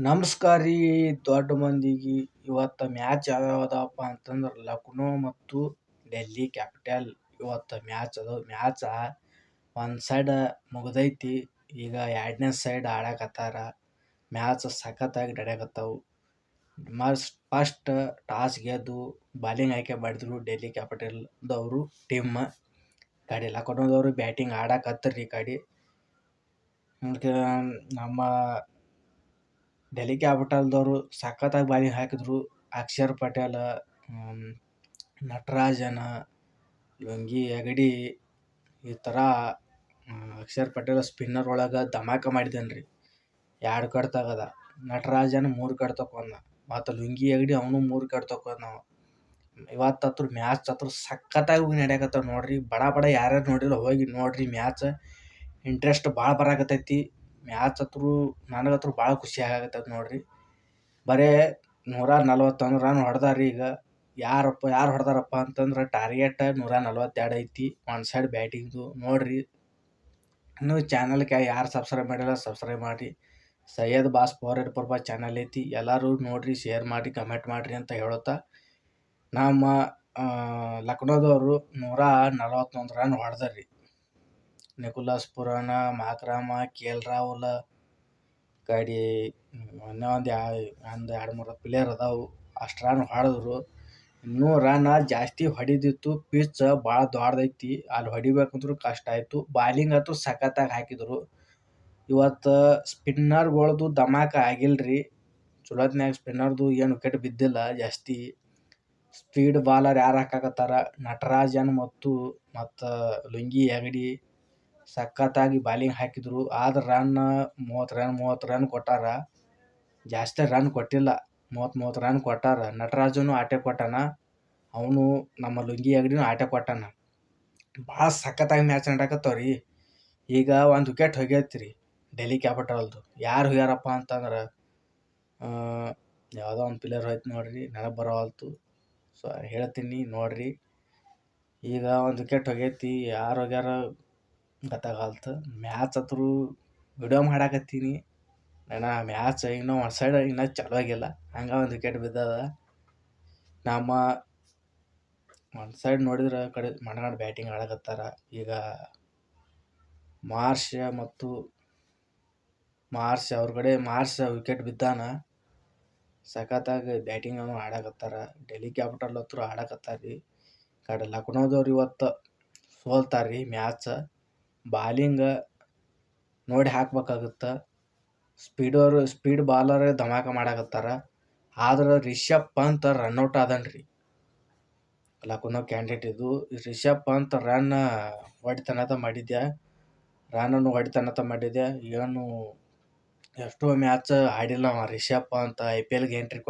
ನಮಸ್ಕಾರ ರೀ ದೊಡ್ಡ ಮಂದಿಗೆ. ಇವತ್ತು ಮ್ಯಾಚ್ ಯಾವ್ಯಾವ ಅದಾವಪ್ಪ ಅಂತಂದ್ರೆ ಲಕ್ನೋ ಮತ್ತು ಡೆಲ್ಲಿ ಕ್ಯಾಪಿಟಲ್ ಇವತ್ತು ಮ್ಯಾಚ್ ಅದಾವ. ಒಂದು ಸೈಡ್ ಮುಗ್ದೈತಿ, ಈಗ ಎರಡನೇ ಸೈಡ್ ಆಡಕತ್ತಾರ. ಮ್ಯಾಚ್ ಸಖತ್ತಾಗಿ ನಡೆಯಕತ್ತಾವು. ಫಸ್ಟ್ ಟಾಸ್ ಗೆದ್ದು ಬಾಲಿಂಗ್ ಆಯ್ಕೆ ಮಾಡಿದ್ರು ಡೆಲ್ಲಿ ಕ್ಯಾಪಿಟಲ್ದವರು ಟೀಮ್. ಕಡೆ ಲಕ್ನೋದವರು ಬ್ಯಾಟಿಂಗ್ ಆಡಕತ್ತರ್ರಿ. ಕಡೆ ನಮ್ಮ ಡೆಲ್ಲಿ ಕ್ಯಾಪಿಟಲ್ದವರು ಸಖತ್ತಾಗಿ ಬಾಲಿಂಗ್ ಹಾಕಿದ್ರು. ಅಕ್ಷರ್ ಪಟೇಲ್, ನಟರಾಜನ್, ಲುಂಗಿ ಹೆಗಡೆ ಈ ಥರ. ಅಕ್ಷರ್ ಪಟೇಲ್ ಸ್ಪಿನ್ನರ್ ಒಳಗೆ ಧಮಾಕ ಮಾಡಿದ್ದಾನೆ ರೀ. 2 ವಿಕೆಟ್ ತಗದ. ನಟರಾಜನ್ 3 ವಿಕೆಟ್ ತಗೊಂಡ. ಮತ್ತು ಲುಂಗಿ ಹೆಗಡೆ ಅವನು 3 ವಿಕೆಟ್ ತಗೊಂಡ. ಇವತ್ತು ಮ್ಯಾಚ್ ಸಖತ್ತಾಗಿ ನಡೆಯಕತ್ತಾವ ನೋಡ್ರಿ. ಬಡ ಯಾರ್ಯಾರು ನೋಡಿಲ್ಲ ಹೋಗಿ ನೋಡ್ರಿ ಮ್ಯಾಚ್. ಇಂಟ್ರೆಸ್ಟ್ ಭಾಳ ಬರಾಕತ್ತೈತಿ. ಮ್ಯಾಚ್ ನನಗಂತೂ ಭಾಳ ಖುಷಿ ಆಗಕತ್ತೈತಿ ನೋಡ್ರಿ. ಬರೇ 141 ರನ್ ಹೊಡೆದಾರಿ. ಈಗ ಯಾರು ಹೊಡೆದಾರಪ್ಪ ಅಂತಂದ್ರೆ ಟಾರ್ಗೆಟ್ 142 ಐತಿ. ಒಂದು ಸೈಡ್ ಬ್ಯಾಟಿಂಗ್ದು ನೋಡ್ರಿ. ಇನ್ನೂ ಚಾನಲ್ಗೆ ಯಾರು ಸಬ್ಸ್ಕ್ರೈಬ್ ಮಾಡಿಲ್ಲ ಸಬ್ಸ್ಕ್ರೈಬ್ ಮಾಡಿರಿ. ಸೈಯದ್ ಬಾಸ್ ಫೋರ್ ಚಾನಲ್ ಐತಿ, ಎಲ್ಲರೂ ನೋಡ್ರಿ, ಶೇರ್ ಮಾಡಿರಿ, ಕಮೆಂಟ್ ಮಾಡಿರಿ ಅಂತ ಹೇಳುತ್ತಾ, ನಮ್ಮ ಲಕ್ನೋದವರು 141 ರನ್ ಹೊಡೆದಾರ್ರಿ. ನಿಕೋಲಸ್ ಪುರಾಣ, ಮಾಕ್ರಾಮ, KL ರಾಹುಲ್ ಕಡೆ ಇನ್ನೂ ಒಂದು 2-3 ಪ್ಲೇಯರ್ ಅದಾವು. ಅಷ್ಟು ರನ್ ಹೊಡೆದ್ರು. ಇನ್ನೂ ರನ್ ಜಾಸ್ತಿ ಹೊಡಿದಿತ್ತು. ಪಿಚ್ ಭಾಳ ದೊಡ್ಡದೈತಿ, ಅಲ್ಲಿ ಹೊಡಿಬೇಕಂದ್ರೂ ಕಷ್ಟ ಆಯಿತು. ಬಾಲಿಂಗ್ ಅಂತೂ ಸಖತ್ತಾಗಿ ಹಾಕಿದ್ರು. ಇವತ್ತು ಸ್ಪಿನ್ನರ್ಗಳದ್ದು ಧಮಾಕ ಆಗಿಲ್ರಿ. ಚಲೋತ್ನಾಗ ಸ್ಪಿನ್ನರ್ದು ಏನು ವಿಕೆಟ್ ಬಿದ್ದಿಲ್ಲ ಜಾಸ್ತಿ. ಸ್ಪೀಡ್ ಬಾಲರ್ ಯಾರು ಹಾಕಾಕತ್ತಾರ, ನಟರಾಜನ್ ಮತ್ತು ಲುಂಗಿ ಹೆಗಡೆ ಸಖತ್ತಾಗಿ ಬಾಲಿಂಗ್ ಹಾಕಿದ್ರು. ಆದ್ರೆ ರನ್ 30 ರನ್ ಕೊಟ್ಟಾರ. ಜಾಸ್ತಿ ರನ್ ಕೊಟ್ಟಿಲ್ಲ, 30 ರನ್ ಕೊಟ್ಟಾರ. ನಟರಾಜನು ಆಟೆ ಕೊಟ್ಟಾನ, ಅವನು ನಮ್ಮ ಲುಂಗಿ ಹೆಗಡೆನೂ ಆಟೆ ಕೊಟ್ಟಾನ. ಭಾಳ ಸಖತ್ತಾಗಿ ಮ್ಯಾಚ್ ನಡೆಯಕತ್ತಾವ್ರಿ. ಈಗ 1 ವಿಕೆಟ್ ಹೋಗೈತಿ ರೀ ಡೆಲ್ಲಿ ಕ್ಯಾಪಿಟಲ್ದು. ಯಾರು ಹೋಗ್ಯಾರಪ್ಪ ಅಂತಂದ್ರೆ ಯಾವುದೋ ಒಂದು ಪ್ಲೇಯರ್ ಹೋಯ್ತು ನೋಡ್ರಿ, ನೆನಪು ಬರೋವಲ್ತು. ಸೊ ಹೇಳ್ತೀನಿ ನೋಡ್ರಿ. ಈಗ 1 ವಿಕೆಟ್ ಹೋಗೈತಿ. ಯಾರು ಹೋಗ್ಯಾರ ಗೊತ್ತಾಗಲ್ತು. ಮ್ಯಾಚ್ ವಿಡಿಯೋ ಮಾಡಾಕತ್ತೀನಿ ನಾನು. ಮ್ಯಾಚ್ ಇನ್ನೂ ಒಂದು ಸೈಡ್ ಇನ್ನೂ ಚಾಲೂ ಆಗಿಲ್ಲ, ಹಂಗೆ 1 ವಿಕೆಟ್ ಬಿದ್ದದ. ನಮ್ಮ ಒಂದು ಸೈಡ್ ನೋಡಿದ್ರೆ ಕಡೆ ಮನಗಂಡು ಬ್ಯಾಟಿಂಗ್ ಆಡಕತ್ತಾರ. ಈಗ ಮಾರ್ಷ್ ಅವ್ರ ಕಡೆ ವಿಕೆಟ್ ಬಿದ್ದಾನ. ಸಖತ್ತಾಗಿ ಬ್ಯಾಟಿಂಗ್ ಆಡಕತ್ತಾರ. ಡೆಲ್ಲಿ ಕ್ಯಾಪಿಟಲ್ ಆಡಕತ್ತಾರ ರೀ. ಕಡೆ ಲಕ್ನೋದವ್ರು ಇವತ್ತು ಸೋಲ್ತಾರ್ರಿ ಮ್ಯಾಚ್. ಬಾಲಿಂಗ್ ನೋಡಿ ಹಾಕ್ಬೇಕಾಗುತ್ತೆ. ಸ್ಪೀಡ್ ಬಾಲರ್ ಧಮಾಕ ಮಾಡಕತ್ತಾರ. ಆದ್ರೆ ರಿಷಬ್ ಪಂತ್ ರನ್ಔಟ್ ಆದನ್ರಿ. ಲಕ್ನೋ ಕ್ಯಾಂಡಿಡೇಟ್ ಇದು. ರಿಷಬ್ ಪಂತ್ ಹೊಡಿತಾನಂತ ಮಾಡಿದ್ದೆ. ಏನು ಎಷ್ಟೋ ಮ್ಯಾಚ್ ಆಡಿಲ್ಲ ಅವ ರಿಷಬ್ ಪಂತ್. IPLಗೆ ಎಂಟ್ರಿ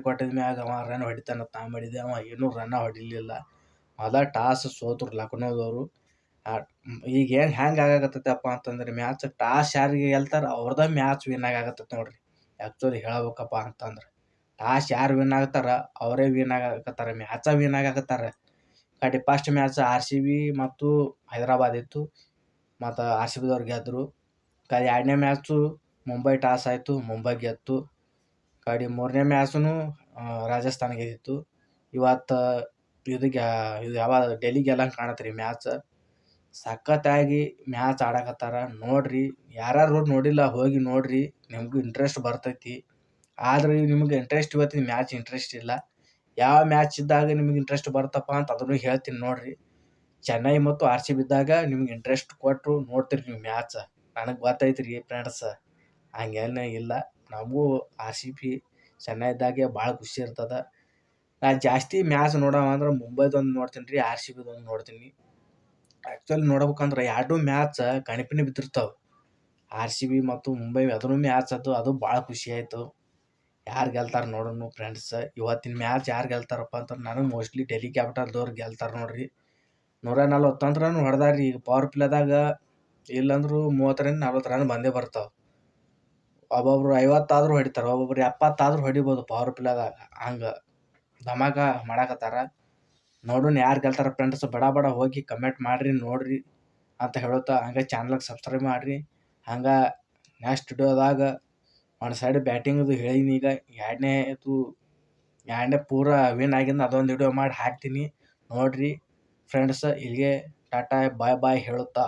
ಕೊಟ್ಟಿದ ಮ್ಯಾಗ ಅವ ರನ್ ಹೊಡಿತಾನಂತ ಮಾಡಿದ್ದೆ. ಅವ ಏನೂ ರನ್ ಹೊಡಿಲಿಲ್ಲ. ಮೊದಲ ಟಾಸ್ ಸೋತರು ಲಕ್ನೋದವರು. ಈಗೇನು ಹೆಂಗೆ ಆಗಾಕತ್ತೈತಪ್ಪ ಅಂತಂದ್ರೆ ಮ್ಯಾಚ್ ಟಾಸ್ ಯಾರಿಗೆ ಗೆಲ್ತಾರ ಅವ್ರದ ಮ್ಯಾಚ್ ವಿನ್ ಆಗಾಕತ್ತೈತೆ ನೋಡ್ರಿ. ಆ್ಯಕ್ಚುಲಿ ಹೇಳಬೇಕಪ್ಪ ಅಂತಂದ್ರೆ ಟಾಸ್ ಯಾರು ವಿನ್ ಆಗ್ತಾರ ಅವರೇ ವಿನ್ ಆಗಾಕತ್ತಾರ, ಮ್ಯಾಚ ವಿನ್ ಆಗಾಕತ್ತಾರ. ಕಡೆ ಫಸ್ಟ್ ಮ್ಯಾಚ್ RCB ಮತ್ತು ಹೈದರಾಬಾದ್ ಇತ್ತು, ಮತ್ತು RCBದವ್ರು ಗೆದ್ದರು. ಕಡೆ 2ನೇ ಮ್ಯಾಚು ಮುಂಬೈ ಟಾಸ್ ಆಯಿತು, ಮುಂಬೈ ಗೆದ್ದು. ಕಡೆ 3ನೇ ಮ್ಯಾಚೂ ರಾಜಸ್ಥಾನ ಗೆದ್ದಿತ್ತು. ಇವತ್ತು ಇದು ಡೆಲ್ಲಿ ಗೆಲ್ಲಂಗೆ ಕಾಣತ್ರಿ ಮ್ಯಾಚ್. ಸಖತ್ತಾಗಿ ಮ್ಯಾಚ್ ಆಡಕತ್ತಾರ ನೋಡ್ರಿ. ಯಾರು ನೋಡಿಲ್ಲ ಹೋಗಿ ನೋಡ್ರಿ, ನಿಮಗೂ ಇಂಟ್ರೆಸ್ಟ್ ಬರ್ತೈತಿ. ಆದರೆ ನಿಮಗೆ ಇಂಟ್ರೆಸ್ಟ್ ಇವತ್ತಿನ ಮ್ಯಾಚ್ ಇಂಟ್ರೆಸ್ಟ್ ಇಲ್ಲ. ಯಾವ ಮ್ಯಾಚ್ ಇದ್ದಾಗ ನಿಮಗೆ ಇಂಟ್ರೆಸ್ಟ್ ಬರ್ತಪ್ಪ ಅಂತ ಅದನ್ನು ಹೇಳ್ತೀನಿ ನೋಡ್ರಿ. ಚೆನ್ನೈ ಮತ್ತು RCB ಇದ್ದಾಗ ನಿಮ್ಗೆ ಇಂಟ್ರೆಸ್ಟ್ ಕೊಟ್ಟು ನೋಡ್ತೀರಿ ನೀವು ಮ್ಯಾಚ್. ನನಗೆ ಗೊತ್ತೈತಿ ರೀ ಫ್ರೆಂಡ್ಸ್, ಹಂಗೇನೇ ಇಲ್ಲ. ನಮಗೂ RCB ಚೆನ್ನೈ ಇದ್ದಾಗೆ ಭಾಳ ಖುಷಿ ಇರ್ತದೆ. ನಾನು ಜಾಸ್ತಿ ಮ್ಯಾಚ್ ನೋಡೋವಂದ್ರೆ ಮುಂಬೈದೊಂದು ನೋಡ್ತೀನಿ ರೀ, RCBದೊಂದು ನೋಡ್ತೀನಿ. ಆ್ಯಕ್ಚುಲಿ ನೋಡ್ಬೇಕಂದ್ರೆ 2 ಮ್ಯಾಚ್ ಕಣಿಪಿನಿ ಬಿದ್ದಿರ್ತಾವೆ. RCB ಮತ್ತು ಮುಂಬೈ ಅದನ್ನು ಮ್ಯಾಚ್ ಅದು ಭಾಳ ಖುಷಿ ಆಯಿತು. ಯಾರು ಗೆಲ್ತಾರೆ ನೋಡೋಣ ಫ್ರೆಂಡ್ಸ್. ಇವತ್ತಿನ ಮ್ಯಾಚ್ ಯಾರು ಗೆಲ್ತಾರಪ್ಪ ಅಂತಂದ್ರೆ ನನಗೆ ಮೋಸ್ಟ್ಲಿ ಡೆಲ್ಲಿ ಕ್ಯಾಪಿಟಲ್ದವ್ರು ಗೆಲ್ತಾರೆ ನೋಡ್ರಿ. 141 ರನ್ ಹೊಡೆದಾರ್ರಿ. ಈಗ ಪವರ್ ಪ್ಲೇದಾಗ ಇಲ್ಲಾಂದ್ರೂ 30-40 ರನ್ ಬಂದೇ ಬರ್ತಾವೆ. ಒಬ್ಬೊಬ್ರು 50 ಆದರೂ ಹೊಡಿತಾರೆ, ಒಬ್ಬೊಬ್ರು 70 ಆದರೂ ಹೊಡಿಬೋದು ಪವರ್ ಪ್ಲೇದಾಗ. ಹಂಗೆ ಧಮಾಕ ಮಾಡಾಕತ್ತಾರ. ನೋಡೋಣ ಯಾರು ಗೆಲ್ತಾರೆ ಫ್ರೆಂಡ್ಸ್. ಬಡ ಹೋಗಿ ಕಮೆಂಟ್ ಮಾಡಿರಿ ನೋಡ್ರಿ ಅಂತ ಹೇಳುತ್ತಾ, ಹಂಗೆ ಚಾನಲ್ಗೆ ಸಬ್ಸ್ಕ್ರೈಬ್ ಮಾಡಿರಿ. ಹಂಗೆ ನೆಕ್ಸ್ಟ್ ವಿಡಿಯೋದಾಗ ಒಂದು ಸೈಡ್ ಬ್ಯಾಟಿಂಗ್ದು ಹೇಳೀನಿ. ಈಗ ಎರಡನೇ ಪೂರಾ ವಿನ್ ಆಗಿಂದ ಅದೊಂದು ವಿಡಿಯೋ ಮಾಡಿ ಹಾಕ್ತೀನಿ ನೋಡ್ರಿ ಫ್ರೆಂಡ್ಸ್. ಇಲ್ಲಿಗೆ ಟಾಟಾ ಬಾಯ್ ಬಾಯ್ ಹೇಳುತ್ತಾ